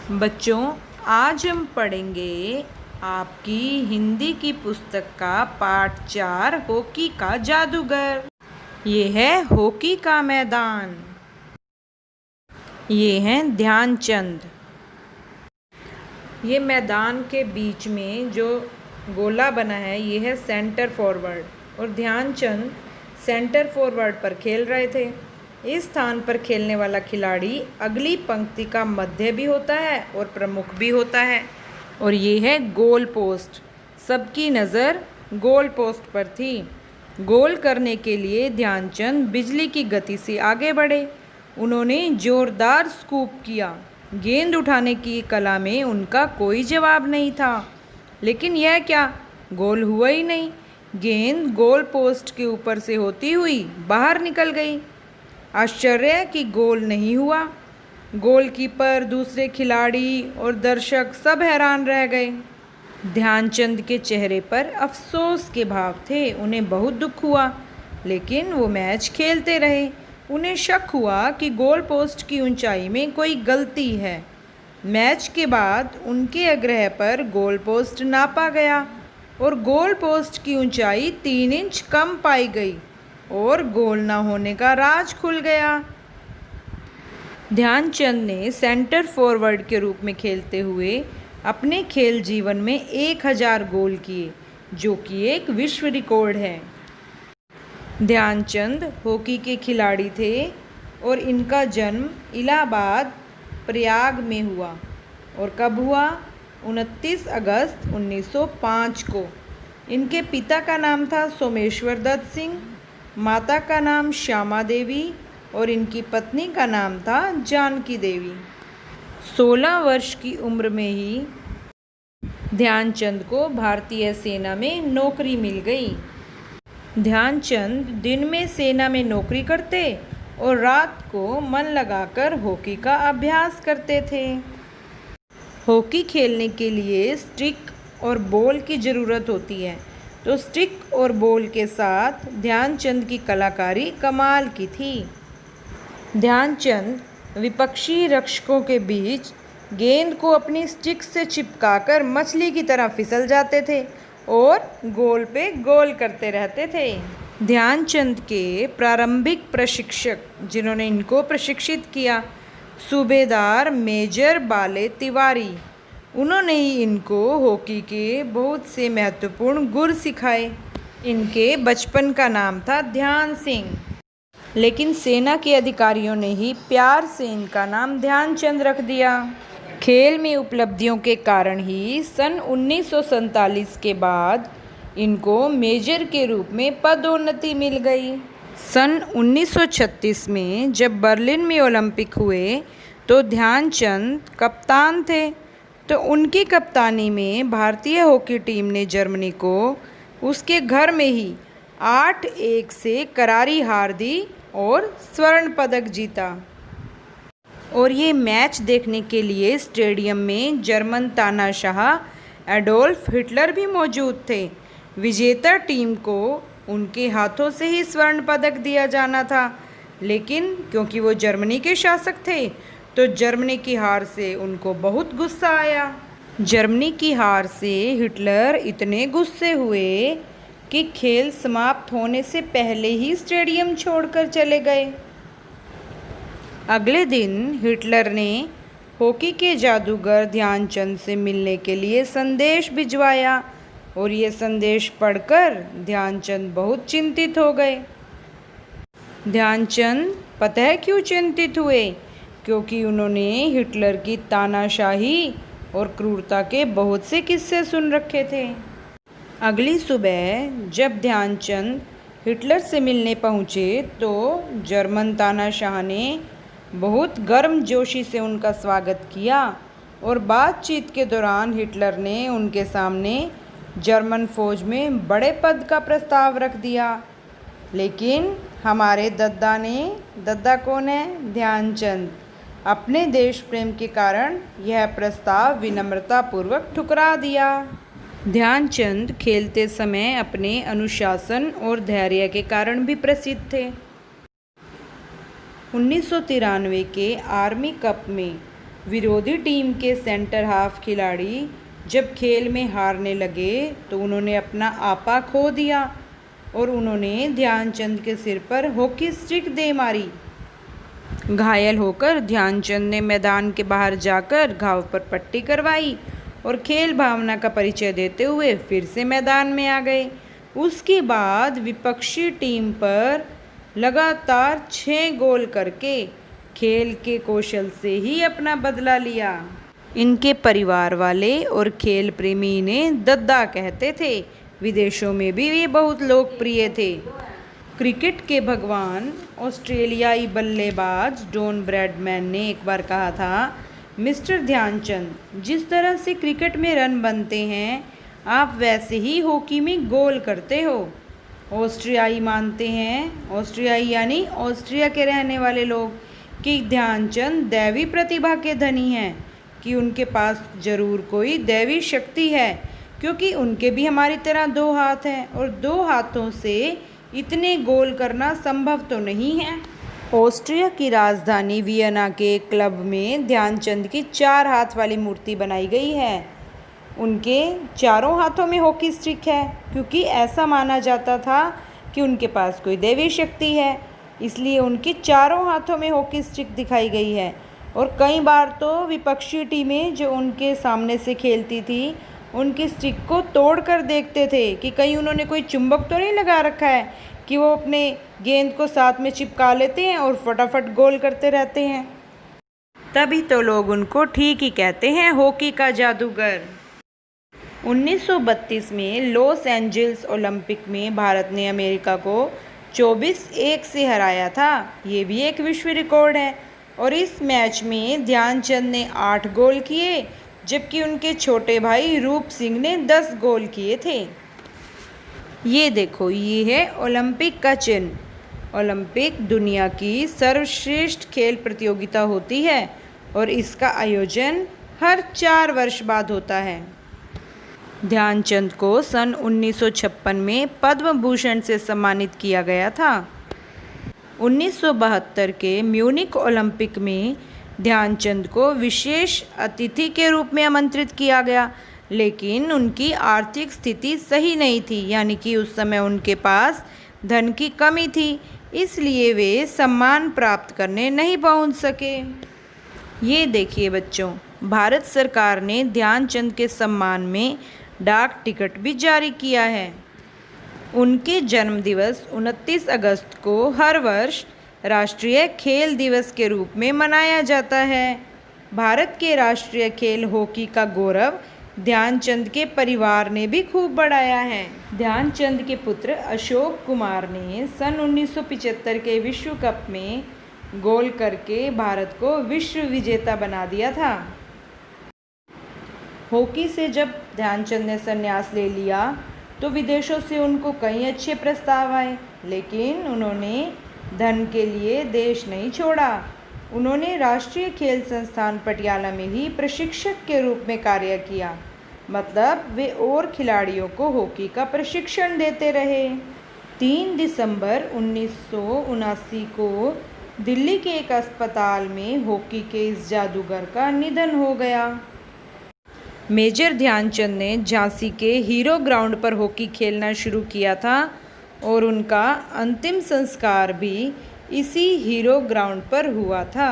बच्चों, आज हम पढ़ेंगे आपकी हिंदी की पुस्तक का पाठ 4 हॉकी का जादूगर। ये है हॉकी का मैदान। ये हैं ध्यानचंद। ये मैदान के बीच में जो गोला बना है ये है सेंटर फॉरवर्ड और ध्यानचंद सेंटर फॉरवर्ड पर खेल रहे थे। इस स्थान पर खेलने वाला खिलाड़ी अगली पंक्ति का मध्य भी होता है और प्रमुख भी होता है। और ये है गोल पोस्ट। सबकी नज़र गोल पोस्ट पर थी। गोल करने के लिए ध्यानचंद बिजली की गति से आगे बढ़े। उन्होंने जोरदार स्कूप किया। गेंद उठाने की कला में उनका कोई जवाब नहीं था, लेकिन यह क्या, गोल हुआ ही नहीं। गेंद गोल पोस्ट के ऊपर से होती हुई बाहर निकल गई। आश्चर्य कि गोल नहीं हुआ। गोलकीपर, दूसरे खिलाड़ी और दर्शक सब हैरान रह गए। ध्यानचंद के चेहरे पर अफसोस के भाव थे। उन्हें बहुत दुख हुआ, लेकिन वो मैच खेलते रहे। उन्हें शक हुआ कि गोल पोस्ट की ऊंचाई में कोई गलती है। मैच के बाद उनके आग्रह पर गोल पोस्ट नापा गया और गोल पोस्ट की ऊंचाई 3 इंच कम पाई गई और गोल न होने का राज खुल गया। ध्यानचंद ने सेंटर फॉरवर्ड के रूप में खेलते हुए अपने खेल जीवन में 1000 गोल किए, जो कि एक विश्व रिकॉर्ड है। ध्यानचंद हॉकी के खिलाड़ी थे और इनका जन्म इलाहाबाद, प्रयाग में हुआ। और कब हुआ? 29 अगस्त 1905 को। इनके पिता का नाम था सोमेश्वर दत्त सिंह, माता का नाम श्यामा देवी और इनकी पत्नी का नाम था जानकी देवी। 16 वर्ष की उम्र में ही ध्यानचंद को भारतीय सेना में नौकरी मिल गई। ध्यानचंद दिन में सेना में नौकरी करते और रात को मन लगाकर हॉकी का अभ्यास करते थे। हॉकी खेलने के लिए स्टिक और बॉल की ज़रूरत होती है, तो स्टिक और बॉल के साथ ध्यानचंद की कलाकारी कमाल की थी। ध्यानचंद विपक्षी रक्षकों के बीच गेंद को अपनी स्टिक से चिपकाकर मछली की तरह फिसल जाते थे और गोल पे गोल करते रहते थे। ध्यानचंद के प्रारंभिक प्रशिक्षक जिन्होंने इनको प्रशिक्षित किया, सूबेदार मेजर बाले तिवारी, उन्होंने ही इनको हॉकी के बहुत से महत्वपूर्ण गुर सिखाए। इनके बचपन का नाम था ध्यान सिंह, लेकिन सेना के अधिकारियों ने ही प्यार से इनका नाम ध्यानचंद रख दिया। खेल में उपलब्धियों के कारण ही सन 1947 के बाद इनको मेजर के रूप में पदोन्नति मिल गई। सन 1936 में जब बर्लिन में ओलंपिक हुए तो ध्यानचंद कप्तान थे, तो उनकी कप्तानी में भारतीय हॉकी टीम ने जर्मनी को उसके घर में ही 8-1 से करारी हार दी और स्वर्ण पदक जीता। और ये मैच देखने के लिए स्टेडियम में जर्मन तानाशाह एडोल्फ हिटलर भी मौजूद थे। विजेता टीम को उनके हाथों से ही स्वर्ण पदक दिया जाना था, लेकिन क्योंकि वो जर्मनी के शासक थे तो जर्मनी की हार से उनको बहुत गुस्सा आया। जर्मनी की हार से हिटलर इतने गुस्से हुए कि खेल समाप्त होने से पहले ही स्टेडियम छोड़कर चले गए। अगले दिन हिटलर ने हॉकी के जादूगर ध्यानचंद से मिलने के लिए संदेश भिजवाया और ये संदेश पढ़कर ध्यानचंद बहुत चिंतित हो गए। ध्यानचंद पता है क्यों चिंतित हुए? क्योंकि उन्होंने हिटलर की तानाशाही और क्रूरता के बहुत से किस्से सुन रखे थे। अगली सुबह जब ध्यानचंद हिटलर से मिलने पहुँचे तो जर्मन तानाशाह ने बहुत गर्मजोशी से उनका स्वागत किया और बातचीत के दौरान हिटलर ने उनके सामने जर्मन फौज में बड़े पद का प्रस्ताव रख दिया। लेकिन हमारे दद्दा कौन है? ध्यानचंद, अपने देश प्रेम के कारण यह प्रस्ताव विनम्रतापूर्वक ठुकरा दिया। ध्यानचंद खेलते समय अपने अनुशासन और धैर्य के कारण भी प्रसिद्ध थे। 1993 के आर्मी कप में विरोधी टीम के सेंटर हाफ खिलाड़ी जब खेल में हारने लगे तो उन्होंने अपना आपा खो दिया और उन्होंने ध्यानचंद के सिर पर हॉकी स्टिक दे मारी। घायल होकर ध्यानचंद ने मैदान के बाहर जाकर घाव पर पट्टी करवाई और खेल भावना का परिचय देते हुए फिर से मैदान में आ गए। उसके बाद विपक्षी टीम पर लगातार 6 गोल करके खेल के कौशल से ही अपना बदला लिया। इनके परिवार वाले और खेल प्रेमी इन्हें दद्दा कहते थे। विदेशों में भी ये बहुत लोकप्रिय थे। क्रिकेट के भगवान ऑस्ट्रेलियाई बल्लेबाज डॉन ब्रैडमैन ने एक बार कहा था, मिस्टर ध्यानचंद, जिस तरह से क्रिकेट में रन बनते हैं आप वैसे ही हॉकी में गोल करते हो। ऑस्ट्रियाई मानते हैं, ऑस्ट्रियाई यानी ऑस्ट्रिया के रहने वाले लोग, कि ध्यानचंद दैवी प्रतिभा के धनी हैं, कि उनके पास ज़रूर कोई दैवी शक्ति है, क्योंकि उनके भी हमारी तरह 2 हाथ हैं और 2 हाथों से इतने गोल करना संभव तो नहीं है। ऑस्ट्रिया की राजधानी वियना के क्लब में ध्यानचंद की 4 हाथ वाली मूर्ति बनाई गई है। उनके चारों हाथों में हॉकी स्टिक है, क्योंकि ऐसा माना जाता था कि उनके पास कोई दैवी शक्ति है, इसलिए उनके चारों हाथों में हॉकी स्टिक दिखाई गई है। और कई बार तो विपक्षी टीमें जो उनके सामने से खेलती थी उनकी स्टिक को तोड़ कर देखते थे कि कहीं उन्होंने कोई चुंबक तो नहीं लगा रखा है कि वो अपने गेंद को साथ में चिपका लेते हैं और फटाफट गोल करते रहते हैं। तभी तो लोग उनको ठीक ही कहते हैं, हॉकी का जादूगर। 1932 में लॉस एंजल्स ओलंपिक में भारत ने अमेरिका को 24-1 से हराया था। ये भी एक विश्व रिकॉर्ड है। और इस मैच में ध्यानचंद ने 8 गोल किए, जबकि उनके छोटे भाई रूप सिंह ने 10 गोल किए थे। ये देखो, ये है ओलंपिक का चिन्ह। ओलंपिक दुनिया की सर्वश्रेष्ठ खेल प्रतियोगिता होती है और इसका आयोजन हर 4 वर्ष बाद होता है। ध्यानचंद को सन 1956 में पद्म भूषण से सम्मानित किया गया था। 1972 के म्यूनिख ओलंपिक में ध्यानचंद को विशेष अतिथि के रूप में आमंत्रित किया गया, लेकिन उनकी आर्थिक स्थिति सही नहीं थी, यानी कि उस समय उनके पास धन की कमी थी, इसलिए वे सम्मान प्राप्त करने नहीं पहुंच सके। ये देखिए बच्चों, भारत सरकार ने ध्यानचंद के सम्मान में डाक टिकट भी जारी किया है। उनके जन्मदिवस 29 अगस्त को हर वर्ष राष्ट्रीय खेल दिवस के रूप में मनाया जाता है। भारत के राष्ट्रीय खेल हॉकी का गौरव ध्यानचंद के परिवार ने भी खूब बढ़ाया है। ध्यानचंद के पुत्र अशोक कुमार ने सन 1975 के विश्व कप में गोल करके भारत को विश्व विजेता बना दिया था। हॉकी से जब ध्यानचंद ने संन्यास ले लिया तो विदेशों से उनको कई अच्छे प्रस्ताव आए, लेकिन उन्होंने धन के लिए देश नहीं छोड़ा। उन्होंने राष्ट्रीय खेल संस्थान पटियाला में ही प्रशिक्षक के रूप में कार्य किया, मतलब वे और खिलाड़ियों को हॉकी का प्रशिक्षण देते रहे। 3 दिसंबर 1979 को दिल्ली के एक अस्पताल में हॉकी के इस जादूगर का निधन हो गया। मेजर ध्यानचंद ने झांसी के हीरो ग्राउंड पर हॉकी खेलना शुरू किया था और उनका अंतिम संस्कार भी इसी हीरो ग्राउंड पर हुआ था।